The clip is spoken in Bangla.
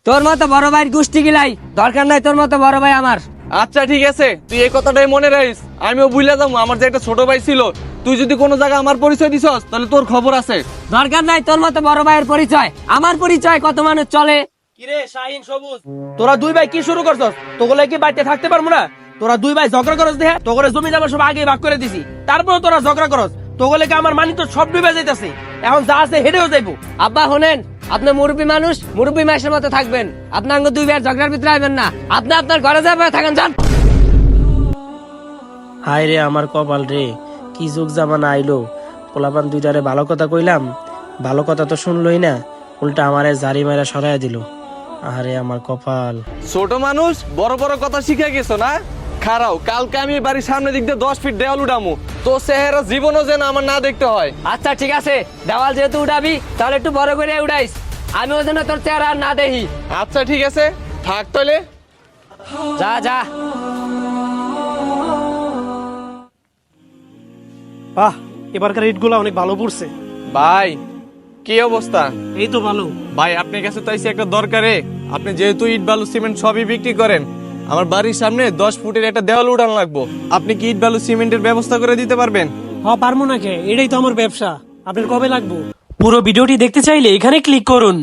তোর মতো বড় ভাইয়ের গোষ্ঠী গিলাই দরকার নাই, তোর মতো বড় ভাই আমার। আচ্ছা ঠিক আছে, তুই এই কথাটাই মনে রাখিস। আমিও বুঝলে যাবো আমার যে একটা ছোট ভাই ছিল, তুই যদি কোনো জায়গায় আমার পরিচয় দিছস তাহলে তোর খবর আছে। দরকার নাই তোর মতো বড় ভাইয়ের পরিচয়, আমার পরিচয় কত মানুষ চলে। কিরে শাহিন সবুজ, তোরা দুই ভাই কি শুরু করছস? তোগুলো কি বাড়িতে থাকতে পারবো না? তোরা দুই ভাই ঝগড়া করস দেখে তোগুলো জমি জমা সব আগে ভাগ করে দিছি, তারপর তোরা ঝগড়া করস। তোগুলো কি আমার মানি তো সব ডুবে যাইতাছে, এখন যা আছে হেডেও যাইবো। আব্বা শোনেন, আপনি মুরব্বী মানুষ, মুরব্বী মাসের মতো থাকবেন। আপনার দুই ভাইয়ের ঝগড়ার ভিতরে আইবেন না, আপনি আপনার ঘরে যাবে থাকেন, যান। হায় রে আমার কপাল রে, কি যুগ জামানা আইলো। পোলাপান দুইটারে ভালো কথা কইলাম, ভালো কথা তো শুনলই না, উল্টা আমারে জারি মাইরা সরাইয়া দিল। আরে আমার কপাল। ছোট মানুষ বড় বড় কথা শিখে গেছো না? খারাও, কালকে আমি বাড়ির সামনে দিক দিয়ে 10 ফিট দেওয়াল উঠামু, তো চেহারা জীবনও যেন আমার না দেখতে হয়। আচ্ছা ঠিক আছে, দেওয়াল যেহেতু উঠাবি তাহলে একটু বড় করে উঠাইস, আমি ওই জন্য তোর চেহারা আর না দেখি। আচ্ছা ঠিক আছে, থাক তাহলে। যা যা। বাহ, এবারকার ইটগুলো অনেক ভালো পড়ছে। ভাই কি অবস্থা? এই তো ভালো। ভাই আপনার কাছে তো আইছি একটা দরকারে। আপনি যেহেতু ইট বালু সিমেন্ট সবই বিক্রি করেন, আমার বাড়ির সামনে 10 ফুটের একটা দেওয়াল উঠানো লাগবো। আপনি কি ইট বালু সিমেন্টের ব্যবস্থা করে দিতে পারবেন? হ্যাঁ পারবো না কে, এটাই তো আমার ব্যবসা। আপনার কবে লাগবো? পুরো ভিডিওটি দেখতে চাইলে এখানে ক্লিক করুন।